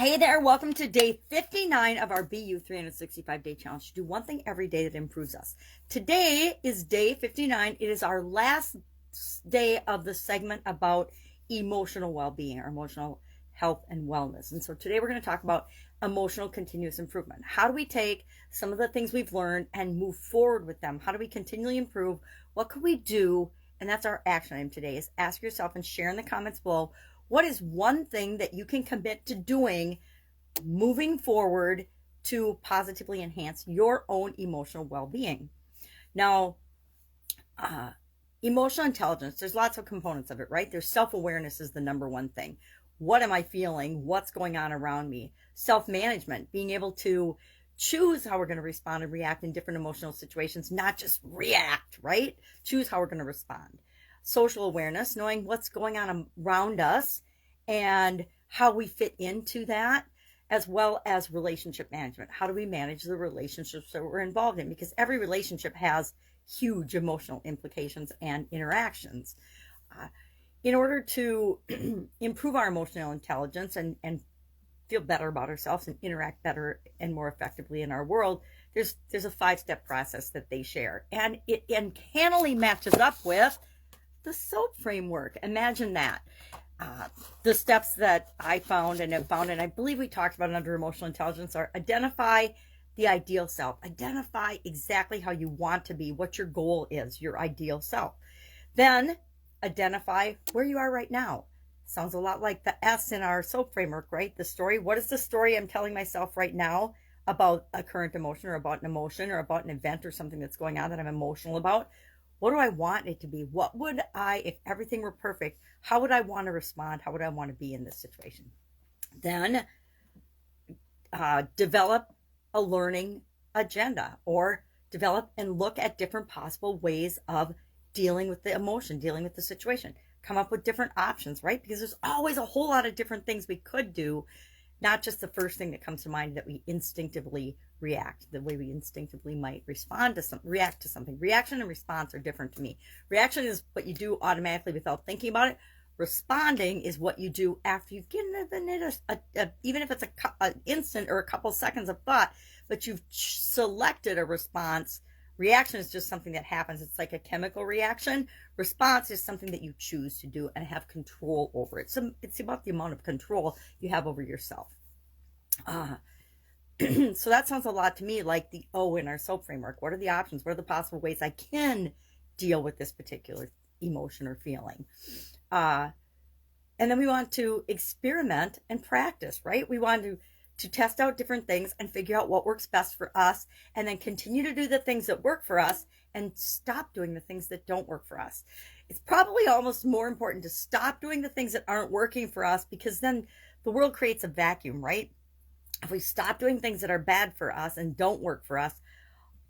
Hey there, welcome to day 59 of our BU 365 day challenge. To do one thing every day that improves us. Today is day 59. It is our last day of the segment about emotional well-being or emotional health and wellness. And so today we're going to talk about emotional continuous improvement. How do we take some of the things we've learned and move forward with them? How do we continually improve? What could we do? And that's our action item today is ask yourself and share in the comments below, what is one thing that you can commit to doing moving forward to positively enhance your own emotional well-being? Now, emotional intelligence, there's lots of components of it, right? There's self-awareness is the number one thing. What am I feeling? What's going on around me? Self-management, being able to choose how we're going to respond and react in different emotional situations, not just react, right? Choose how we're going to respond. Social awareness, knowing what's going on around us and how we fit into that, as well as relationship management. How do we manage the relationships that we're involved in? Because every relationship has huge emotional implications and interactions. In order to improve our emotional intelligence and feel better about ourselves and interact better and more effectively in our world, there's a 5-step process that they share. And it uncannily matches up with the SOAP framework. Imagine that. The steps that I found, and I believe we talked about it under emotional intelligence, are identify the ideal self. Identify exactly how you want to be, what your goal is, your ideal self. Then identify where you are right now. Sounds a lot like the S in our SOAP framework, right? The story. What is the story I'm telling myself right now about a current emotion or about an emotion or about an event or something that's going on that I'm emotional about? What do I want it to be? What would I, if everything were perfect, how would I want to respond? How would I want to be in this situation? Then develop a learning agenda, or develop and look at different possible ways of dealing with the emotion, dealing with the situation. Come up with different options, right? Because there's always a whole lot of different things we could do, not just the first thing that comes to mind that we instinctively react, the way we instinctively might respond to something, react to something. Reaction and response are different to me. Reaction is what you do automatically without thinking about it. Responding is what you do after you've given it even if it's an instant or a couple seconds of thought, but you've selected a response. Reaction is just something that happens. It's like a chemical reaction. Response is something that you choose to do and have control over it. So it's about the amount of control you have over yourself. So that sounds a lot to me like the O in our SOAP framework. What are the options? What are the possible ways I can deal with this particular emotion or feeling? And then we want to experiment and practice, right? We want to test out different things and figure out what works best for us, and then continue to do the things that work for us and stop doing the things that don't work for us. It's probably almost more important to stop doing the things that aren't working for us, because then the world creates a vacuum, right? If we stop doing things that are bad for us and don't work for us,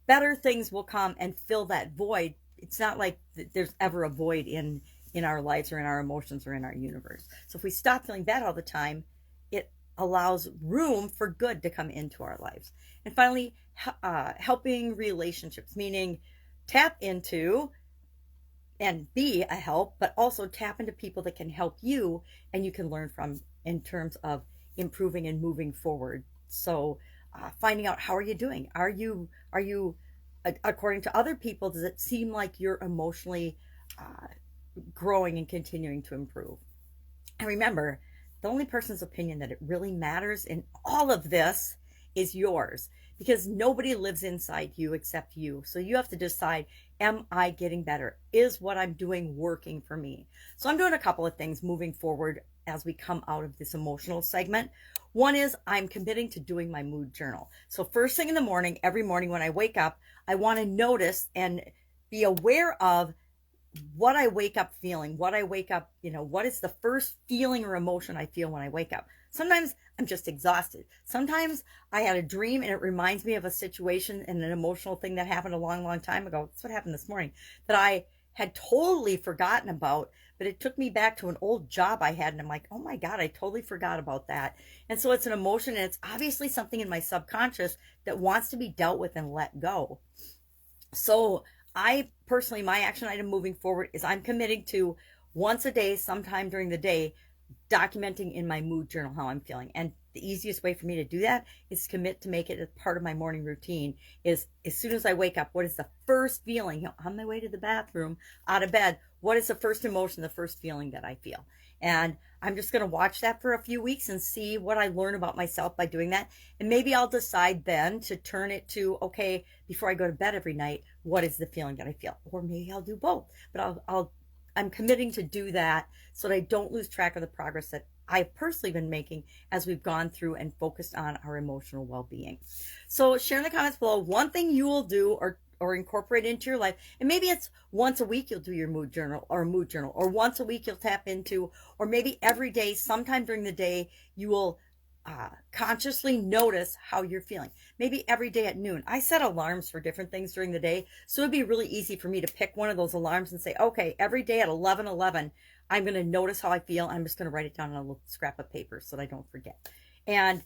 better things will come and fill that void. It's not like there's ever a void in our lives or in our emotions or in our universe. So if we stop feeling bad all the time, it allows room for good to come into our lives. And finally, helping relationships, meaning tap into and be a help, but also tap into people that can help you and you can learn from in terms of improving and moving forward. So finding out, how are you doing? Are you according to other people, does it seem like you're emotionally growing and continuing to improve? And remember, the only person's opinion that it really matters in all of this is yours, because nobody lives inside you except you. So you have to decide, am I getting better? Is what I'm doing working for me? So I'm doing a couple of things moving forward as we come out of this emotional segment. One is I'm committing to doing my mood journal. So first thing in the morning, every morning when I wake up, I want to notice and be aware of what I wake up feeling, what I wake up, what is the first feeling or emotion I feel when I wake up? Sometimes I'm just exhausted. Sometimes I had a dream and it reminds me of a situation and an emotional thing that happened a long, long time ago. That's what happened this morning, that I had totally forgotten about, but it took me back to an old job I had. And I'm like, oh my God, I totally forgot about that. And so it's an emotion, and it's obviously something in my subconscious that wants to be dealt with and let go. So I personally, my action item moving forward is I'm committing to once a day, sometime during the day, documenting in my mood journal how I'm feeling. And the easiest way for me to do that is commit to make it a part of my morning routine. Is as soon as I wake up, what is the first feeling, on my way to the bathroom, out of bed, what is the first emotion, the first feeling that I feel? And I'm just going to watch that for a few weeks and see what I learn about myself by doing that. And maybe I'll decide then to turn it to, okay, before I go to bed every night, what is the feeling that I feel? Or maybe I'll do both. But I'm committing to do that so that I don't lose track of the progress that I've personally been making as we've gone through and focused on our emotional well-being. So share in the comments below one thing you will do or incorporate into your life. And maybe it's once a week you'll do your mood journal, or once a week you'll tap into, or maybe every day, sometime during the day, you will consciously notice how you're feeling. Maybe every day at noon. I set alarms for different things during the day, so it'd be really easy for me to pick one of those alarms and say, okay, every day at 11:11, I'm going to notice how I feel. I'm just going to write it down on a little scrap of paper so that I don't forget. And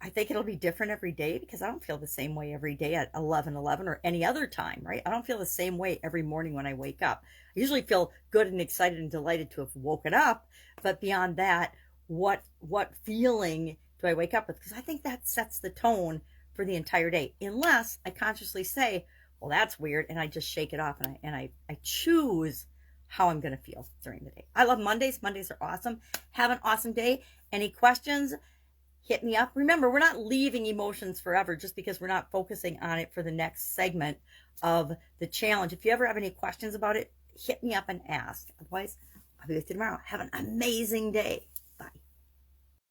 I think it'll be different every day because I don't feel the same way every day at 11:11 or any other time, right? I don't feel the same way every morning when I wake up. I usually feel good and excited and delighted to have woken up, but beyond that, what feeling do I wake up with? Because I think that sets the tone for the entire day, unless I consciously say, well, that's weird, and I just shake it off and I choose how I'm going to feel during the day. I love Mondays. Mondays are awesome. Have an awesome day. Any questions? Hit me up. Remember, we're not leaving emotions forever just because we're not focusing on it for the next segment of the challenge. If you ever have any questions about it, hit me up and ask. Otherwise, I'll be with you tomorrow. Have an amazing day.